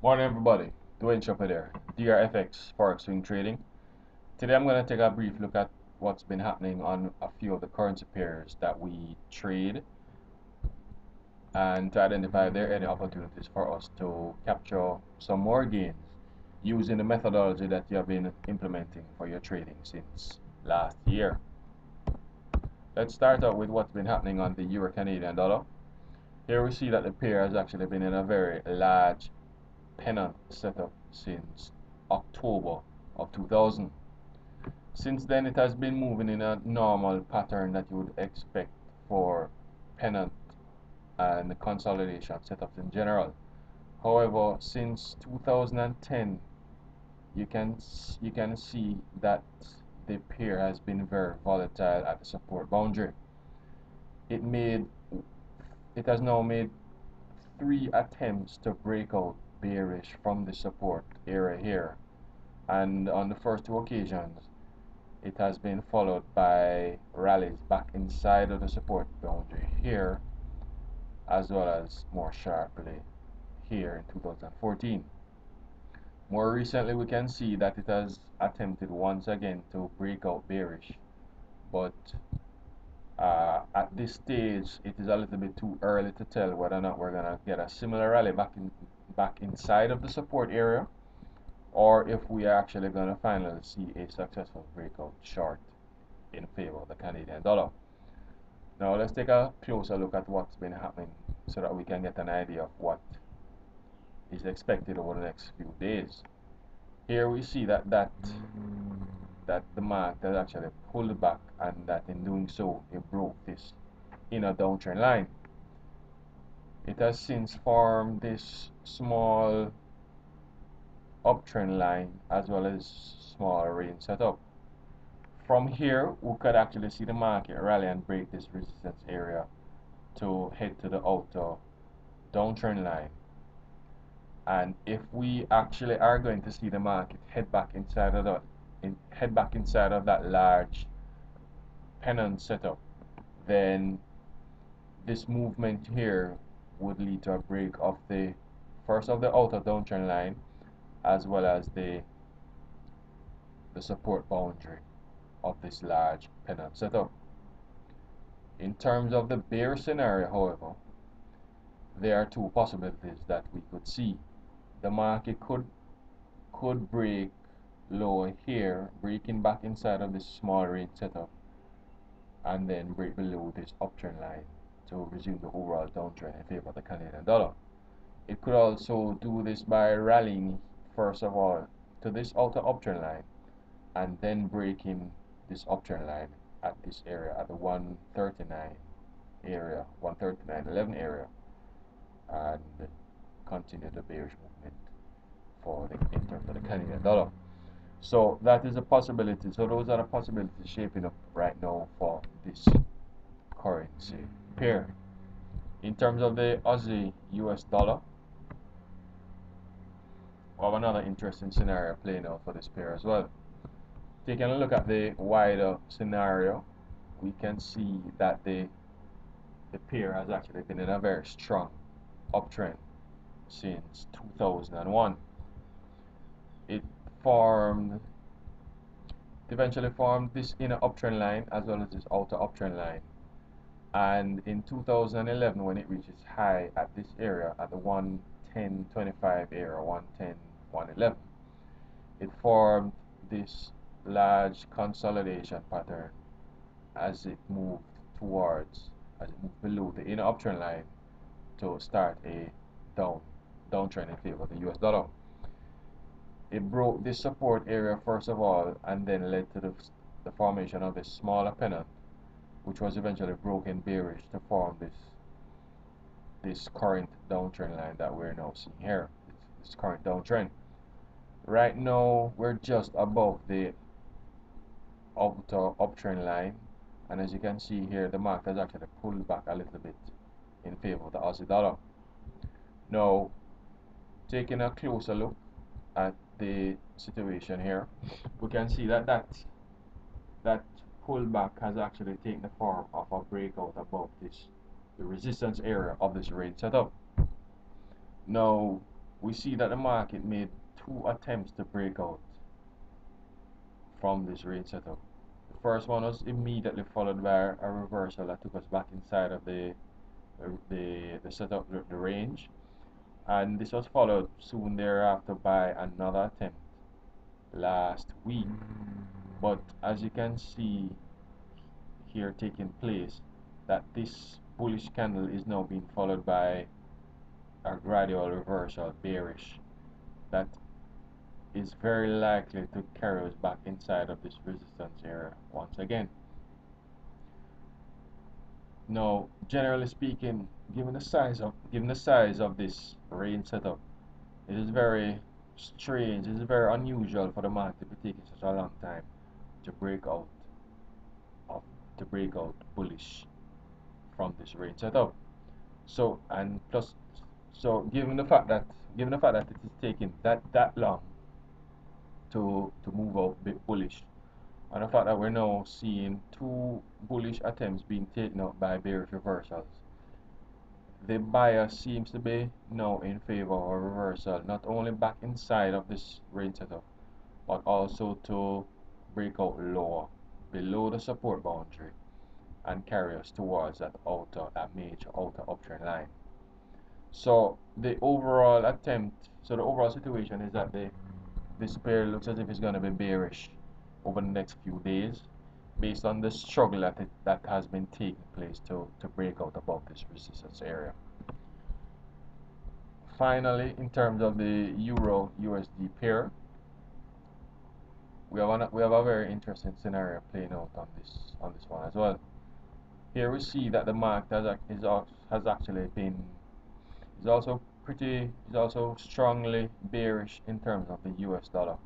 Morning everybody, Dwayne Chopper there, DRFX Forex Swing Trading. Today I'm going to take a brief look at what's been happening on a few of the currency pairs that we trade and to identify if there are any opportunities for us to capture some more gains using the methodology that you have been implementing for your trading since last year. Let's start out with what's been happening on the Euro Canadian dollar. Here we see that the pair has actually been in a very large pennant setup since October of 2000. Since then, it has been moving in a normal pattern that you would expect for pennant and consolidation setups in general. However, since 2010, you can see that the pair has been very volatile at the support boundary. It made it has now made 3 attempts to break out bearish from the support area here, and on the first 2 occasions it has been followed by rallies back inside of the support boundary here, as well as more sharply here in 2014. More recently, we can see that it has attempted once again to break out bearish, but at this stage it is a little bit too early to tell whether or not we're gonna get a similar rally back inside of the support area, or if we are actually going to finally see a successful breakout short in favor of the Canadian dollar. Now let's take a closer look at what's been happening so that we can get an idea of what is expected over the next few days. Here we see that the market has actually pulled back, and that in doing so it broke this inner downtrend line. It has since formed this small uptrend line as well as small range setup. From here, we could actually see the market rally and break this resistance area to head to the outer downtrend line. And if we actually are going to see the market head back inside of that large pennant setup, then this movement here would lead to a break of the first of the outer downtrend line, as well as the support boundary of this large pennant setup. In terms of the bear scenario, however, there are 2 possibilities that we could see. The market could break lower here, breaking back inside of this small range setup, and then break below this uptrend line to resume the overall downtrend in favor of the Canadian dollar. It could also do this by rallying first of all to this outer uptrend line, and then breaking this uptrend line at this area, at the 139 area, 139.11 area, and continue the bearish movement in terms of the Canadian dollar. So that is a possibility. So those are the possibilities shaping up right now for this currency pair. In terms of the Aussie US dollar, we have another interesting scenario playing out for this pair as well. Taking a look at the wider scenario, we can see that the pair has actually been in a very strong uptrend since 2001. It eventually formed this inner uptrend line as well as this outer uptrend line, and in 2011, when it reaches high at this area, at the 110.25 area, 110.111, it formed this large consolidation pattern as it moved below the inner uptrend line to start a downtrend in favor of the US dollar. It broke this support area first of all, and then led to the formation of a smaller pennant, which was eventually broken bearish to form this current downtrend line that we're now seeing here, this current downtrend. Right now we're just above the outer uptrend line, and as you can see here, the market has actually pulled back a little bit in favor of the Aussie dollar. Now, taking a closer look at the situation here, we can see that pullback has actually taken the form of a breakout above the resistance area of this range setup. Now, we see that the market made two attempts to break out from this range setup. The first one was immediately followed by a reversal that took us back inside of the setup, the range, and this was followed soon thereafter by another attempt last week. But as you can see here taking place, that this bullish candle is now being followed by a gradual reversal, bearish, that is very likely to carry us back inside of this resistance area once again. Now, generally speaking, given the size of this range setup, it is very strange, it is very unusual for the market to be taking such a long time to break out bullish from this range setup. So, and plus, so given the fact that it is taking that long to move out a bit bullish, and the fact that we're now seeing two bullish attempts being taken out by bearish reversals, the bias seems to be now in favor of a reversal, not only back inside of this range setup, but also to break out lower below the support boundary and carry us towards that major outer uptrend line. So the overall situation is that this pair looks as if it's going to be bearish over the next few days, based on the struggle that has been taking place to break out above this resistance area. Finally, in terms of the Euro USD pair, we have a very interesting scenario playing out on this one as well. Here we see that the market has actually been is also strongly bearish in terms of the US dollar,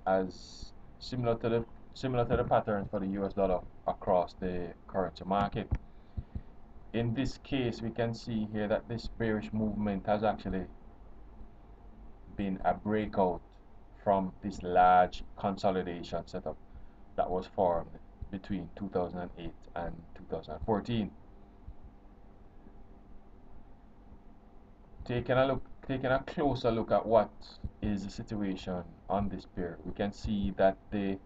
as similar to the pattern for the US dollar across the currency market. In this case, we can see here that this bearish movement has actually been a breakout from this large consolidation setup that was formed between 2008 and 2014. Taking a closer look at what is the situation on this pair, we can see that the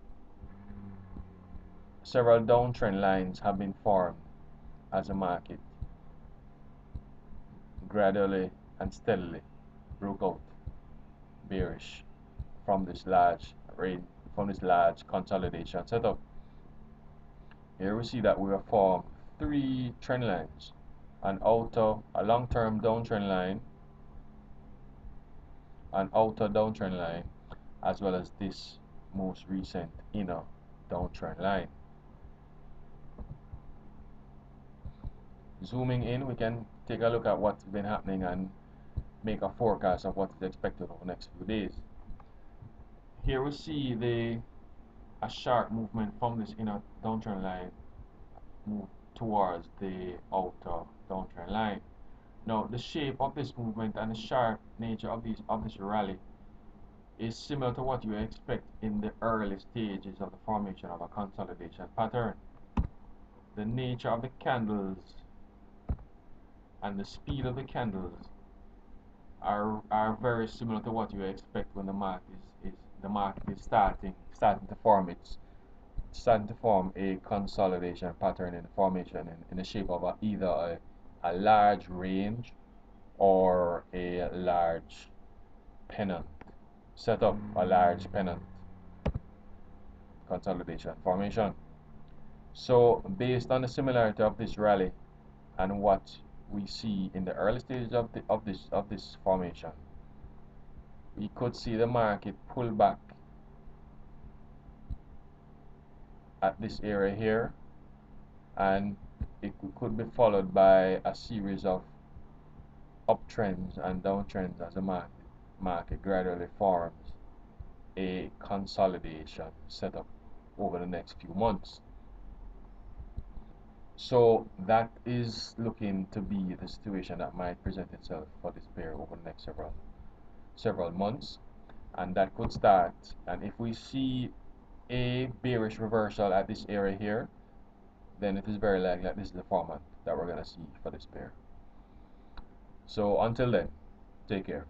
several downtrend lines have been formed as the market gradually and steadily broke out bearish from this large consolidation setup. Here we see that we have formed three trend lines: a long-term downtrend line, an outer downtrend line, as well as this most recent inner downtrend line. Zooming in, we can take a look at what's been happening and make a forecast of what is expected over the next few days. Here we see a sharp movement from this inner downtrend line move towards the outer downtrend line. Now, the shape of this movement and the sharp nature of this rally is similar to what you expect in the early stages of the formation of a consolidation pattern. The nature of the candles and the speed of the candles are very similar to what you expect when the market is starting to form a consolidation pattern in formation in the shape of either a large range or a large pennant setup, a large pennant consolidation formation. So based on the similarity of this rally and what we see in the early stages of this formation, we could see the market pull back at this area here, and it could be followed by a series of uptrends and downtrends as the market gradually forms a consolidation setup over the next few months. So that is looking to be the situation that might present itself for this pair over the next several months, and that could start, and if we see a bearish reversal at this area here, then it is very likely that this is the format that we're going to see for this pair. So until then, Take care.